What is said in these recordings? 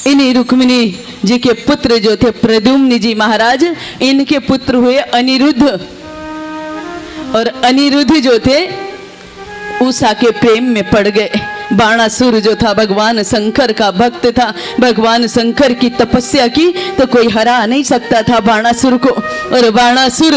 इन्हीं रुक्मिणी जी के पुत्र जो थे प्रद्युम्न जी महाराज, इनके पुत्र हुए अनिरुद्ध। और अनिरुद्ध जो थे उषा के प्रेम में पड़ गए। बाणासुर जो था भगवान शंकर का भक्त था, भगवान शंकर की तपस्या की तो कोई हरा नहीं सकता था बाणासुर को। और बाणासुर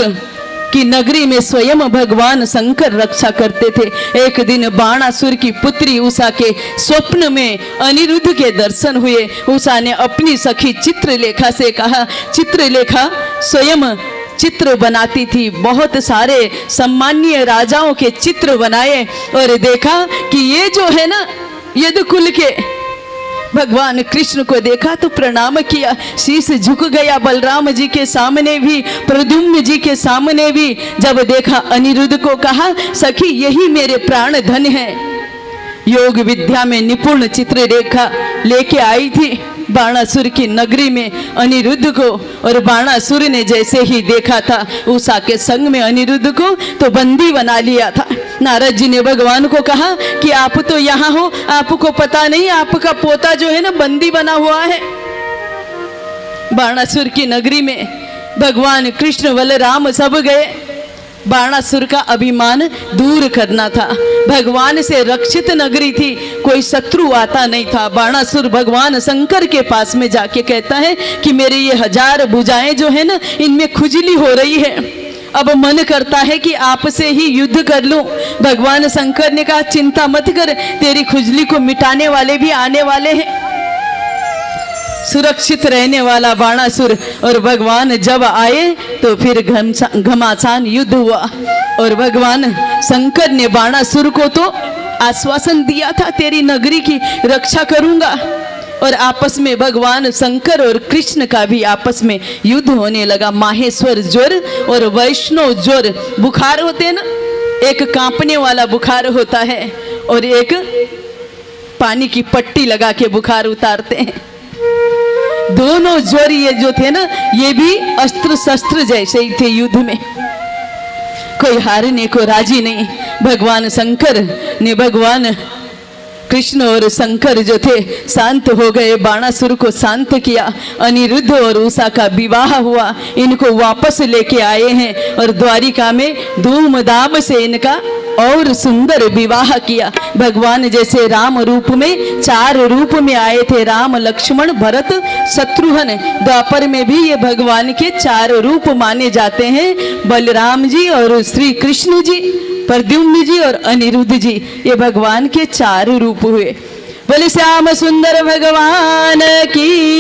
की नगरी में स्वयं भगवान शंकर रक्षा करते थे। एक दिन बाणासुर की पुत्री उषा के स्वप्न में अनिरुद्ध के दर्शन हुए। उषा ने अपनी सखी चित्रलेखा से कहा, चित्रलेखा स्वयं चित्र बनाती थी, बहुत सारे सम्मानीय राजाओं के चित्र बनाए और देखा कि ये जो है ना यदुकुल के भगवान कृष्ण को देखा तो प्रणाम किया, शीश झुक गया बलराम जी के सामने भी, प्रद्युम्न जी के सामने भी। जब देखा अनिरुद्ध को कहा, सखी यही मेरे प्राण धन है। योग विद्या में निपुण चित्ररेखा लेके आई थी बाणासुर की नगरी में अनिरुद्ध को। और बाणासुर ने जैसे ही देखा था उषा के संग में अनिरुद्ध को तो बंदी बना लिया था। नारद जी ने भगवान को कहा कि आप तो यहाँ हो, आपको पता नहीं आपका पोता जो है ना बंदी बना हुआ है। बाणासुर की नगरी में भगवान कृष्ण बलराम सब गए। बाणासुर का अभिमान दूर करना था। भगवान से रक्षित नगरी थी, कोई शत्रु आता नहीं था। बाणासुर भगवान शंकर के पास में जाके कहता है कि मेरे ये 1000 भुजाएं जो है ना इनमें खुजली हो रही है, अब मन करता है कि आपसे ही युद्ध कर लूं। भगवान शंकर ने कहा चिंता मत कर, तेरी खुजली को मिटाने वाले भी आने वाले हैं। सुरक्षित रहने वाला बाणासुर। और भगवान जब आए तो फिर घमासान युद्ध हुआ। और भगवान शंकर ने बाणासुर को तो आश्वासन दिया था तेरी नगरी की रक्षा करूंगा। और आपस में भगवान शंकर और कृष्ण का भी आपस में युद्ध होने लगा। माहेश्वर ज्वर और वैष्णव ज्वर बुखार होते हैं ना, एक कांपने वाला बुखार होता है और एक पानी की पट्टी लगा के बुखार उतारते हैं। दोनों ज्वर ये जो थे ना ये भी अस्त्र शस्त्र जैसे ही थे युद्ध में, कोई हारने को राजी नहीं। भगवान शंकर ने भगवान कृष्ण और शंकर जो थे शांत हो गए, बाणासुर को शांत किया। अनिरुद्ध और उषा का विवाह हुआ, इनको वापस लेके आए हैं और द्वारिका में धूमधाम से इनका और सुंदर विवाह किया। भगवान जैसे राम रूप में 4 रूप में आए थे, राम लक्ष्मण भरत शत्रुघ्न, द्वापर में भी ये भगवान के 4 रूप माने जाते हैं। बलराम जी और श्री कृष्ण जी, प्रद्युम्न जी और अनिरुद्ध जी, ये भगवान के 4 रूप हुए। बोले श्याम सुंदर भगवान की